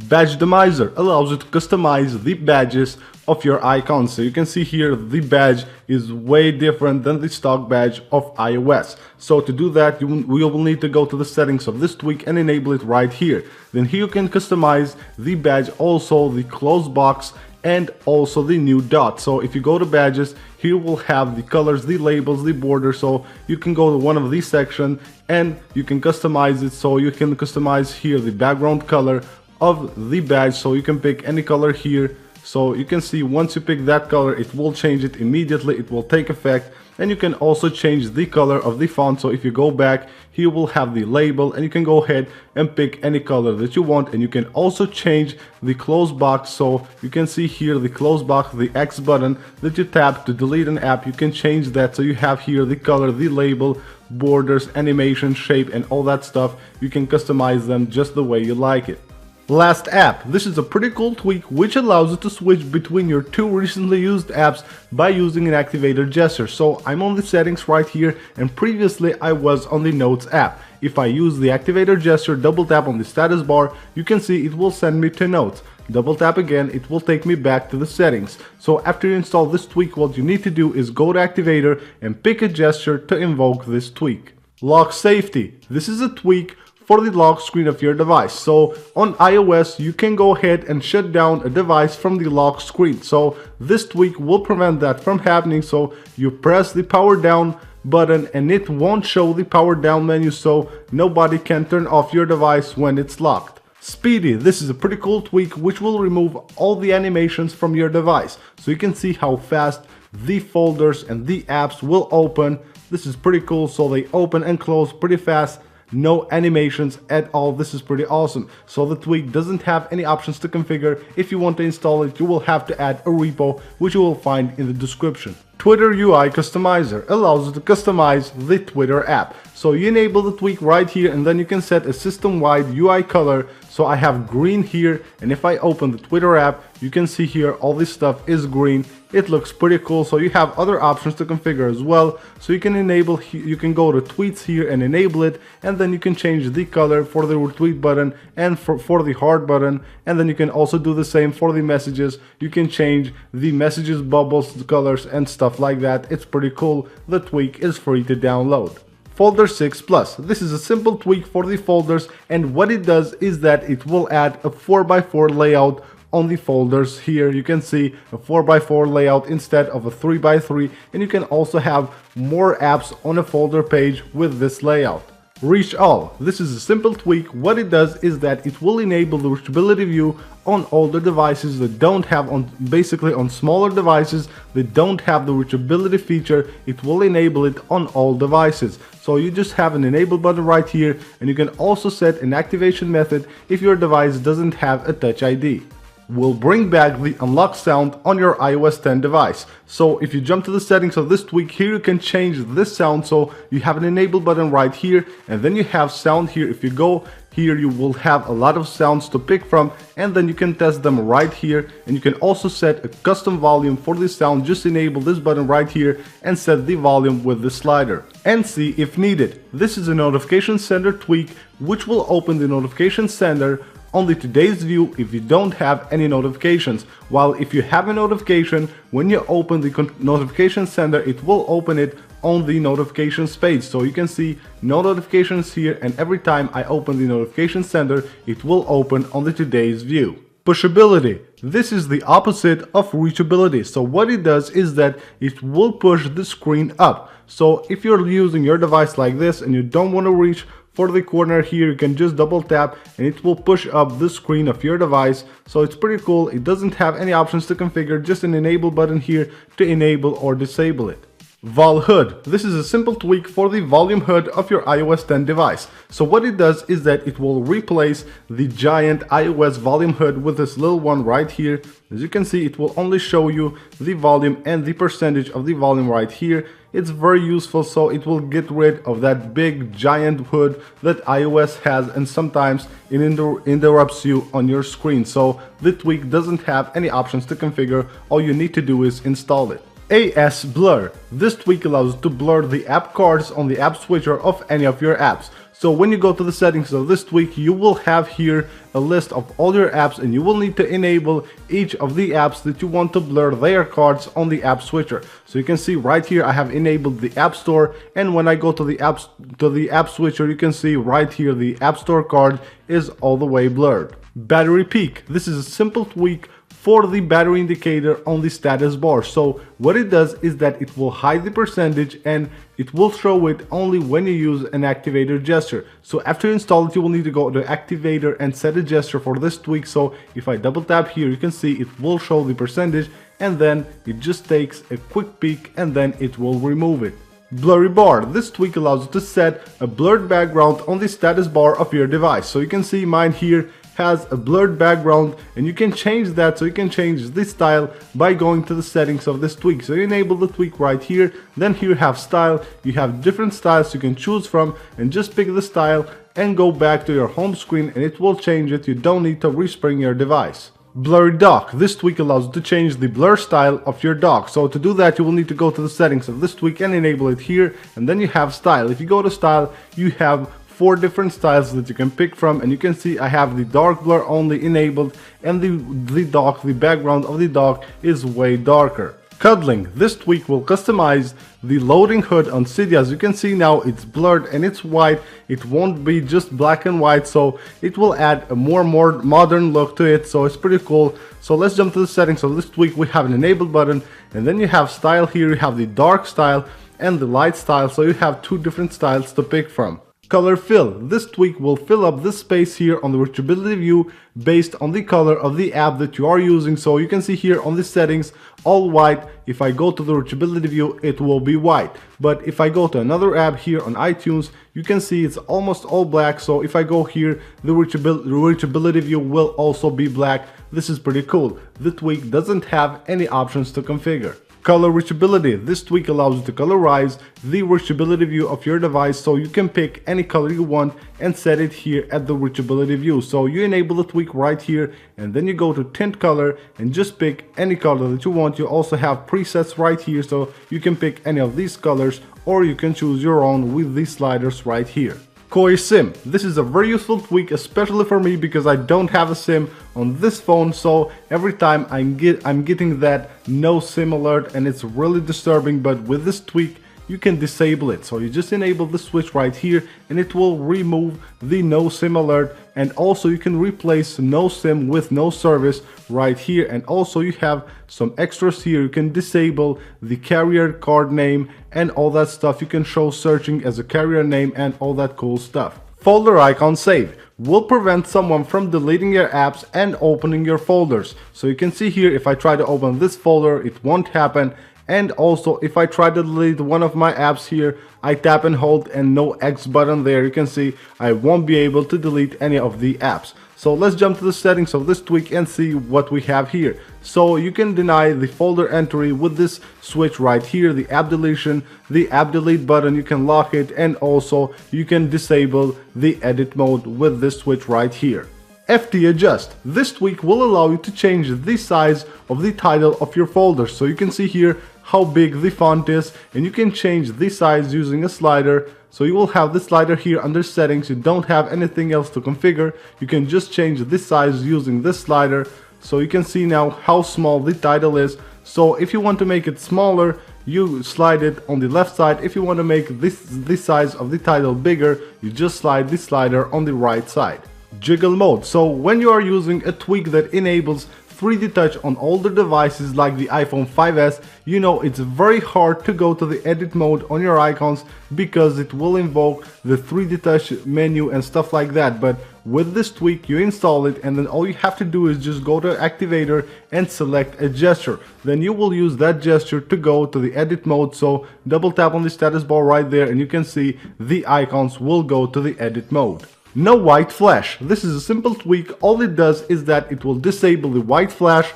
Badge Demizer allows you to customize the badges of your icons. So you can see here the badge is way different than the stock badge of iOS. So to do that, we will need to go to the settings of this tweak and enable it right here. Then here you can customize the badge, also the close box, and also the new dot. So if you go to badges, here we'll have the colors, the labels, the border. So you can go to one of these sections and you can customize it. So you can customize here the background color of the badge, so you can pick any color here. So you can see once you pick that color, it will change it immediately, it will take effect. And you can also change the color of the font. So if you go back, here we'll have the label, and you can go ahead and pick any color that you want. And you can also change the close box. So you can see here the close box, the X button that you tap to delete an app, you can change that. So you have here the color, the label, borders, animation, shape, and all that stuff. You can customize them just the way you like it. Last app. This is a pretty cool tweak which allows you to switch between your two recently used apps by using an Activator gesture. So I'm on the settings right here, and previously I was on the Notes app. If I use the Activator gesture, double tap on the status bar, you can see it will send me to Notes. Double tap again, it will take me back to the settings. So after you install this tweak, what you need to do is go to Activator and pick a gesture to invoke this tweak. Lock safety. This is a tweak for the lock screen of your device. So on iOS, you can go ahead and shut down a device from the lock screen. So this tweak will prevent that from happening. So you press the power down button and it won't show the power down menu, so nobody can turn off your device when it's locked. Speedy. This is a pretty cool tweak which will remove all the animations from your device. So you can see how fast the folders and the apps will open. This is pretty cool. So they open and close pretty fast. No animations at all. This is pretty awesome. So the tweak doesn't have any options to configure. If you want to install it, you will have to add a repo, which you will find in the description. Twitter UI Customizer allows you to customize the Twitter app. So you enable the tweak right here, and then you can set a system-wide UI color. So I have green here, and if I open the Twitter app, you can see here all this stuff is green. It looks pretty cool. So you have other options to configure as well. So you can enable, you can go to tweets here and enable it, and then you can change the color for the retweet button and for the heart button. And then you can also do the same for the messages. You can change the messages bubbles, the colors, and stuff like that. It's pretty cool. The tweak is free to download. Folder 6 Plus. This is a simple tweak for the folders, and what it does is that it will add a 4x4 layout on the folders. Here you can see a 4x4 layout instead of a 3x3, and you can also have more apps on a folder page with this layout. Reach all. This is a simple tweak. What it does is that it will enable the reachability view on older devices that don't have, basically on smaller devices that don't have the reachability feature. It will enable it on all devices. So you just have an enable button right here, and you can also set an activation method if your device doesn't have a Touch ID. Will bring back the unlock sound on your iOS 10 device. So if you jump to the settings of this tweak, here you can change this sound. So you have an enable button right here, and then you have sound here. If you go here, you will have a lot of sounds to pick from, and then you can test them right here. And you can also set a custom volume for this sound. Just enable this button right here and set the volume with the slider and see if needed. This is a notification sender tweak, which will open the notification sender on the today's view if you don't have any notifications, while if you have a notification, when you open the notification sender, it will open it on the notifications page. So you can see no notifications here, and every time I open the notification sender, it will open on the today's view. Pushability. This is the opposite of reachability. So what it does is that it will push the screen up. So if you're using your device like this and you don't want to reach for the corner here, you can just double tap and it will push up the screen of your device. So it's pretty cool. It doesn't have any options to configure, just an enable button here to enable or disable it. Vol HUD. This is a simple tweak for the volume HUD of your iOS 10 device. So what it does is that it will replace the giant iOS volume HUD with this little one right here. As you can see, it will only show you the volume and the percentage of the volume right here. It's very useful, so it will get rid of that big giant HUD that iOS has, and sometimes it interrupts you on your screen. So the tweak doesn't have any options to configure. All you need to do is install it. AS Blur. This tweak allows you to blur the app cards on the app switcher of any of your apps. So when you go to the settings of this tweak, you will have here a list of all your apps, and you will need to enable each of the apps that you want to blur their cards on the app switcher. So you can see right here I have enabled the App Store, and when I go to the app switcher, you can see right here the App Store card is all the way blurred. Battery peak. This is a simple tweak for the battery indicator on the status bar. So what it does is that it will hide the percentage and it will show it only when you use an activator gesture. So after you install it, you will need to go to Activator and set a gesture for this tweak. So if I double tap here, you can see it will show the percentage, and then it just takes a quick peek and then it will remove it. Blurry bar. This tweak allows you to set a blurred background on the status bar of your device. So you can see mine here has a blurred background, and you can change that. So you can change this style by going to the settings of this tweak. So you enable the tweak right here, then here you have style. You have different styles you can choose from, and just pick the style and go back to your home screen and it will change it. You don't need to respring your device. Blurry dock. This tweak allows you to change the blur style of your dock. So to do that, you will need to go to the settings of this tweak and enable it here, and then you have style. If you go to style, you have 4 different styles that you can pick from, and you can see I have the dark blur only enabled, and the background of the dock is way darker. Cuddling. This tweak will customize the loading HUD on Cydia. As you can see now, it's blurred and it's white. It won't be just black and white, so it will add a more modern look to it. So it's pretty cool. So let's jump to the settings of this tweak. We have an enable button, and then you have style here. You have the dark style and the light style, so you have 2 different styles to pick from. Color fill. This tweak will fill up this space here on the reachability view based on the color of the app that you are using. So you can see here on the settings, all white. If I go to the reachability view, it will be white. But if I go to another app here on iTunes, you can see it's almost all black. So if I go here, the reachability view will also be black. This is pretty cool. The tweak doesn't have any options to configure. Color reachability. This tweak allows you to colorize the reachability view of your device, so you can pick any color you want and set it here at the reachability view. So you enable the tweak right here, and then you go to tint color and just pick any color that you want. You also have presets right here, so you can pick any of these colors, or you can choose your own with these sliders right here. Koi SIM. This is a very useful tweak, especially for me because I don't have a SIM on this phone, so every time I'm getting that no SIM alert, and it's really disturbing. But with this tweak, you can disable it. So you just enable the switch right here and it will remove the no SIM alert, and also you can replace no SIM with no service right here. And also you have some extras here. You can disable the carrier card name and all that stuff. You can show searching as a carrier name and all that cool stuff. Folder icon save will prevent someone from deleting your apps and opening your folders. So you can see here, if I try to open this folder, it won't happen. And also if I try to delete one of my apps here, I tap and hold and no X button there, you can see I won't be able to delete any of the apps. So let's jump to the settings of this tweak and see what we have here. So you can deny the folder entry with this switch right here, the app deletion, the app delete button, you can lock it, and also you can disable the edit mode with this switch right here. FT adjust. This tweak will allow you to change the size of the title of your folder. So you can see here how big the font is, and you can change the size using a slider. So you will have the slider here under settings. You don't have anything else to configure. You can just change the size using this slider. So you can see now how small the title is. So if you want to make it smaller, you slide it on the left side. If you want to make the size of the title bigger, you just slide the slider on the right side. Jiggle mode. So when you are using a tweak that enables 3D touch on older devices like the iPhone 5s, you know it's very hard to go to the edit mode on your icons because it will invoke the 3D touch menu and stuff like that. But with this tweak, you install it and then all you have to do is just go to Activator and select a gesture. Then you will use that gesture to go to the edit mode. So double tap on the status bar right there and you can see the icons will go to the edit mode. No white flash. This is a simple tweak. All it does is that it will disable the white flash.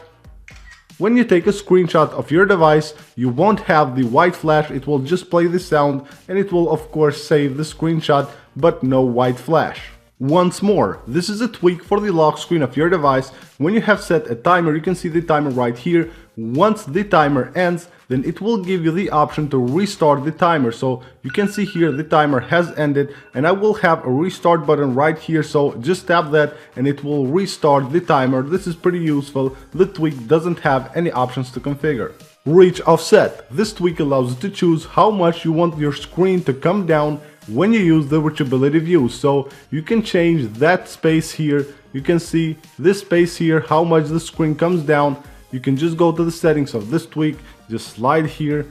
When you take a screenshot of your device, you won't have the white flash. It will just play the sound and it will of course save the screenshot, but no white flash. Once more, this is a tweak for the lock screen of your device. When you have set a timer, you can see the timer right here. Once the timer ends, then it will give you the option to restart the timer. So you can see here the timer has ended and I will have a restart button right here. So just tap that and it will restart the timer. This is pretty useful. The tweak doesn't have any options to configure. Reach offset. This tweak allows you to choose how much you want your screen to come down when you use the reachability view. So you can change that space here. You can see this space here, how much the screen comes down. You can just go to the settings of this tweak, just slide here,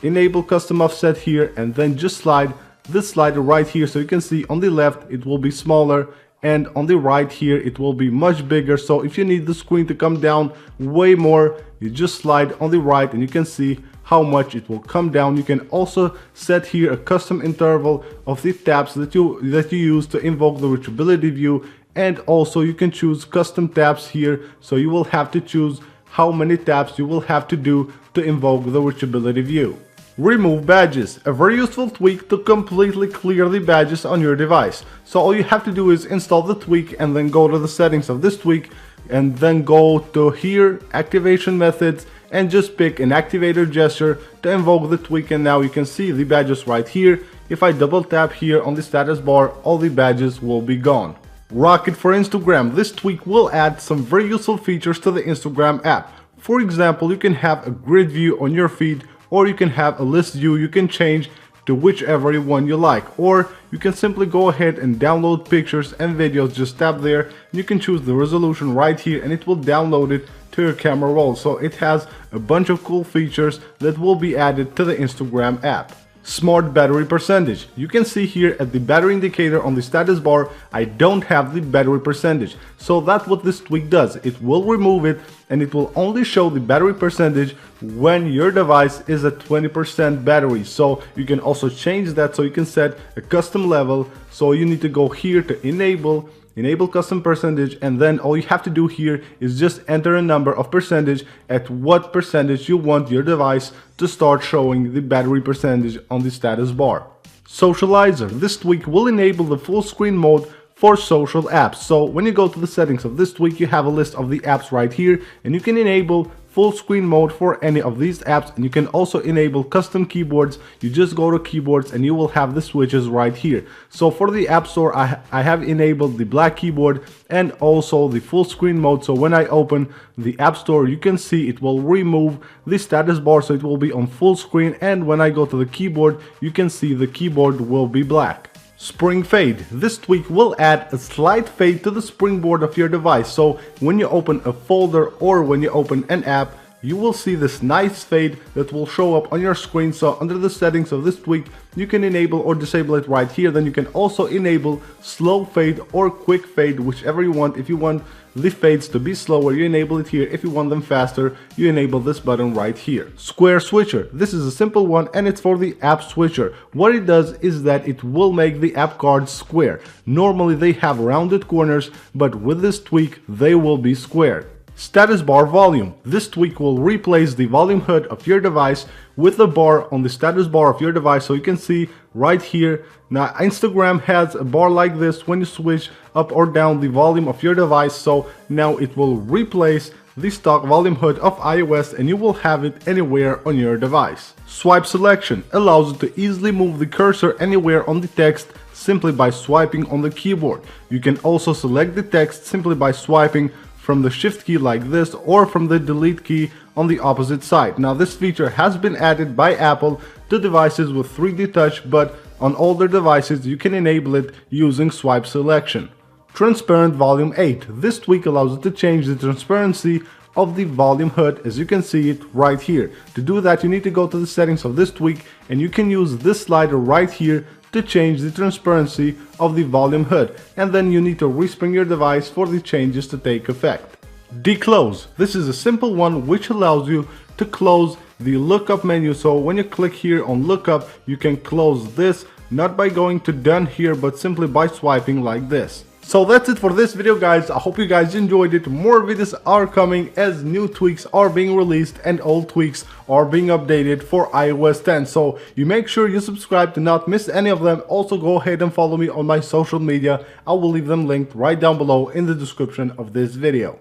enable custom offset here, and then just slide this slider right here. So you can see on the left it will be smaller and on the right here it will be much bigger. So if you need the screen to come down way more, you just slide on the right and you can see how much it will come down. You can also set here a custom interval of the taps that you use to invoke the reachability view, and also you can choose custom taps here. So you will have to choose how many taps you will have to do to invoke the reachability view. Remove badges, a very useful tweak to completely clear the badges on your device. So all you have to do is install the tweak and then go to the settings of this tweak and then go to here, activation methods, and just pick an activator gesture to invoke the tweak, and now you can see the badges right here. If I double tap here on the status bar, all the badges will be gone. Rocket for Instagram. This tweak will add some very useful features to the Instagram app. For example, you can have a grid view on your feed, or you can have a list view. You can change to whichever one you like, or you can simply go ahead and download pictures and videos. Just tap there, you can choose the resolution right here and it will download it to your camera roll. So it has a bunch of cool features that will be added to the Instagram app. Smart battery percentage. You can see here at the battery indicator on the status bar, I don't have the battery percentage. So that's what this tweak does. It will remove it and it will only show the battery percentage when your device is at 20% battery. So you can also change that, so you can set a custom level. So you need to go here to enable custom percentage, and then all you have to do here is just enter a number of percentage at what percentage you want your device to start showing the battery percentage on the status bar. Socializer. This tweak will enable the full screen mode for social apps. So when you go to the settings of this tweak, you have a list of the apps right here and you can enable full screen mode for any of these apps, and you can also enable custom keyboards. You just go to keyboards and you will have the switches right here. So for the App Store, I have enabled the black keyboard and also the full screen mode. So when I open the App Store, you can see it will remove the status bar, so it will be on full screen, and when I go to the keyboard, you can see the keyboard will be black. Spring fade. This tweak will add a slight fade to the springboard of your device. So when you open a folder or when you open an app, you will see this nice fade that will show up on your screen. So under the settings of this tweak, you can enable or disable it right here. Then you can also enable slow fade or quick fade, whichever you want. If you want the fades to be slower, you enable it here. If you want them faster, you enable this button right here. Square switcher. This is a simple one and it's for the app switcher. What it does is that it will make the app cards square. Normally they have rounded corners, but with this tweak they will be square. Status bar volume. This tweak will replace the volume HUD of your device with a bar on the status bar of your device. So you can see right here. Now Instagram has a bar like this when you switch up or down the volume of your device. So now it will replace the stock volume HUD of iOS and you will have it anywhere on your device. Swipe selection allows you to easily move the cursor anywhere on the text simply by swiping on the keyboard. You can also select the text simply by swiping from the shift key like this or from the delete key on the opposite side. Now this feature has been added by Apple to devices with 3D touch, but on older devices you can enable it using swipe selection. Transparent volume 8. This tweak allows you to change the transparency of the volume HUD, as you can see it right here. To do that, you need to go to the settings of this tweak and you can use this slider right here to change the transparency of the volume HUD, and then you need to respring your device for the changes to take effect. Declose. This is a simple one which allows you to close the lookup menu. So when you click here on lookup, you can close this not by going to done here, but simply by swiping like this. So that's it for this video, guys. I hope you guys enjoyed it. More videos are coming as new tweaks are being released and old tweaks are being updated for iOS 10. So you make sure you subscribe to not miss any of them. Also go ahead and follow me on my social media. I will leave them linked right down below in the description of this video.